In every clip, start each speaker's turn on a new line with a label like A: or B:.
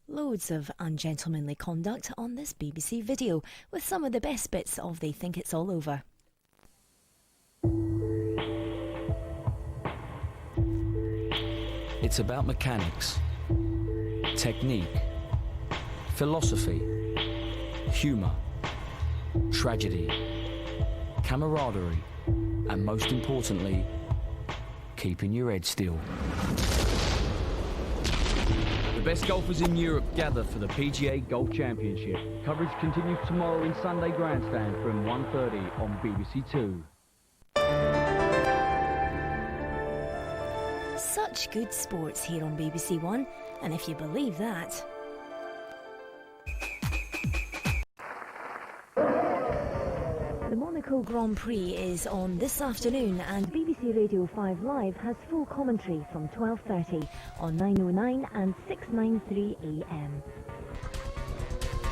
A: Loads of ungentlemanly conduct on this BBC video, with some of the best bits of They Think It's All Over.
B: It's about mechanics, technique, philosophy, humour, tragedy, camaraderie, and most importantly, keeping your head still. The best golfers in Europe gather for the PGA Golf Championship. Coverage continues tomorrow in Sunday Grandstand from 1:30 on BBC Two.
A: Such good sports here on BBC One, and if you believe that... The Monaco Grand Prix is on this afternoon, and BBC Radio 5 Live has full commentary from 12:30 on 9:09 and 6:93 AM.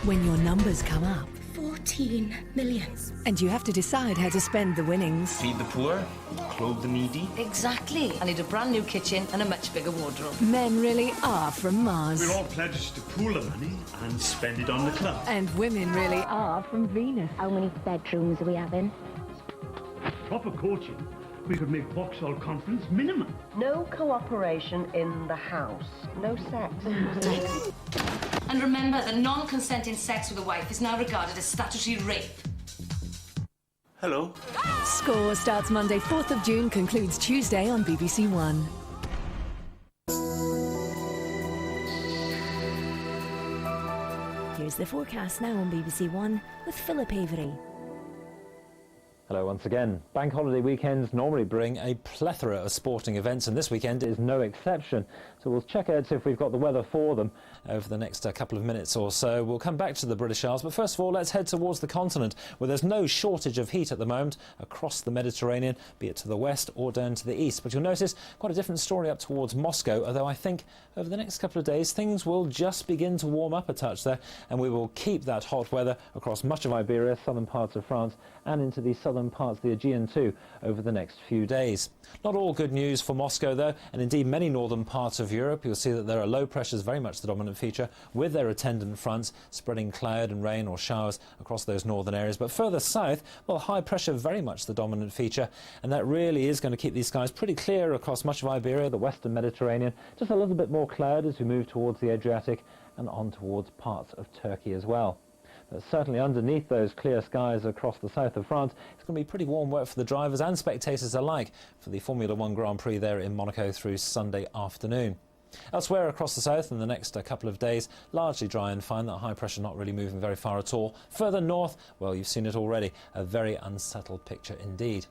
A: When your numbers come up,
C: 14 million.
A: and you have to decide how to spend the winnings.
D: Feed the poor, clothe the needy.
C: Exactly. I need a brand new kitchen and a much bigger wardrobe.
A: Men really are from Mars.
E: We're all pledged to pool the money and spend it on the club.
A: And women really are from Venus.
F: How many bedrooms are we having?
E: Proper coaching, we could make Vauxhall Conference minimum.
G: No cooperation in the house. No sex.
C: And remember that non-consenting sex with a wife is now regarded as statutory rape.
E: Hello.
A: Score starts Monday 4th of June, concludes Tuesday on BBC One. Here's the forecast now on BBC One with Philip Avery.
H: Hello once again. Bank holiday weekends normally bring a plethora of sporting events, and this weekend is no exception. So we'll check out if we've got the weather for them over the next couple of minutes or so. We'll come back to the British Isles, but first of all, let's head towards the continent, where there's no shortage of heat at the moment across the Mediterranean, be it to the west or down to the east. But you'll notice quite a different story up towards Moscow, although I think over the next couple of days things will just begin to warm up a touch there, and we will keep that hot weather across much of Iberia, southern parts of France, and into the southern parts of the Aegean too over the next few days. Not all good news for Moscow though, and indeed many northern parts of Europe. You'll see that there are low pressures very much the dominant feature, with their attendant fronts spreading cloud and rain or showers across those northern areas. But further south, well, high pressure very much the dominant feature, and that really is going to keep these skies pretty clear across much of Iberia, the western Mediterranean. Just a little bit more cloud as we move towards the Adriatic and on towards parts of Turkey as well. But certainly underneath those clear skies across the south of France, it's going to be pretty warm work for the drivers and spectators alike for the Formula One Grand Prix there in Monaco through Sunday afternoon. Elsewhere across the south in the next couple of days, largely dry and fine, that high pressure not really moving very far at all. Further north, well, you've seen it already, a very unsettled picture indeed.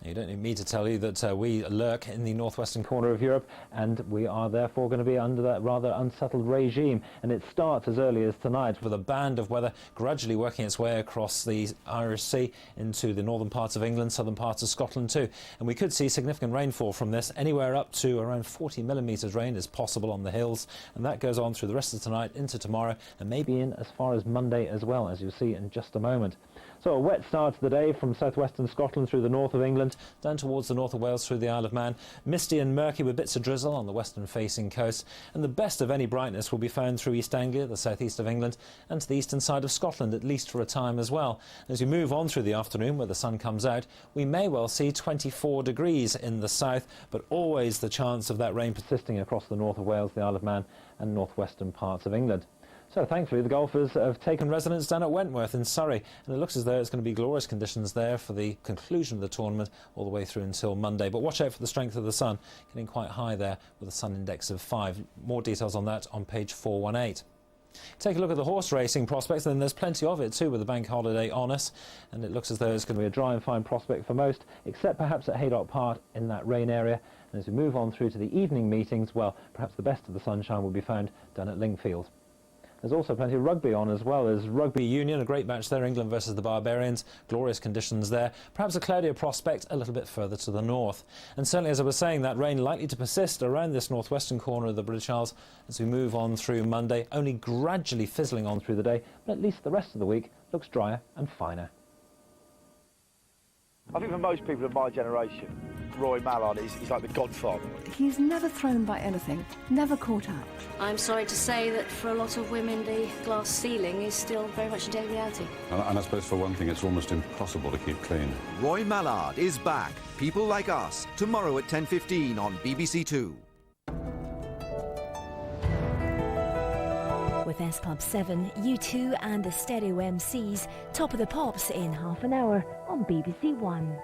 H: You don't need me to tell you that we lurk in the northwestern corner of Europe, and we are therefore going to be under that rather unsettled regime. And it starts as early as tonight with a band of weather gradually working its way across the Irish Sea into the northern parts of England, southern parts of Scotland too. And we could see significant rainfall from this. Anywhere up to around 40 millimetres rain is possible on the hills, and that goes on through the rest of tonight into tomorrow, and maybe in as far as Monday as well, as you'll see in just a moment. So a wet start to the day from southwestern Scotland through the north of England, down towards the north of Wales through the Isle of Man. Misty and murky with bits of drizzle on the western facing coast, and the best of any brightness will be found through East Anglia, the southeast of England, and to the eastern side of Scotland, at least for a time as well. As we move on through the afternoon where the sun comes out, we may well see 24 degrees in the south, but always the chance of that rain persisting across the north of Wales, the Isle of Man and northwestern parts of England. So thankfully the golfers have taken residence down at Wentworth in Surrey, and it looks as though it's going to be glorious conditions there for the conclusion of the tournament all the way through until Monday. But watch out for the strength of the sun, getting quite high there with a sun index of 5. More details on that on page 418. Take a look at the horse racing prospects, and there's plenty of it too with the bank holiday on us, and it looks as though it's going to be a dry and fine prospect for most, except perhaps at Haydock Park in that rain area. And as we move on through to the evening meetings, well, perhaps the best of the sunshine will be found down at Lingfield. There's also plenty of rugby on as well as Rugby Union, a great match there, England versus the Barbarians. Glorious conditions there. Perhaps a cloudier prospect a little bit further to the north. And certainly, as I was saying, that rain likely to persist around this northwestern corner of the British Isles as we move on through Monday, only gradually fizzling on through the day, but at least the rest of the week looks drier and finer.
I: I think for most people of my generation, Roy Mallard is like the godfather.
J: He's never thrown by anything, never caught out.
C: I'm sorry to say that for a lot of women, the glass ceiling is still very much a daily reality.
K: And I suppose for one thing, it's almost impossible to keep clean.
L: Roy Mallard is back. People Like Us, tomorrow at 10:15 on BBC Two.
A: With S Club 7, U2 and the Stereo MCs, Top of the Pops in half an hour on BBC One.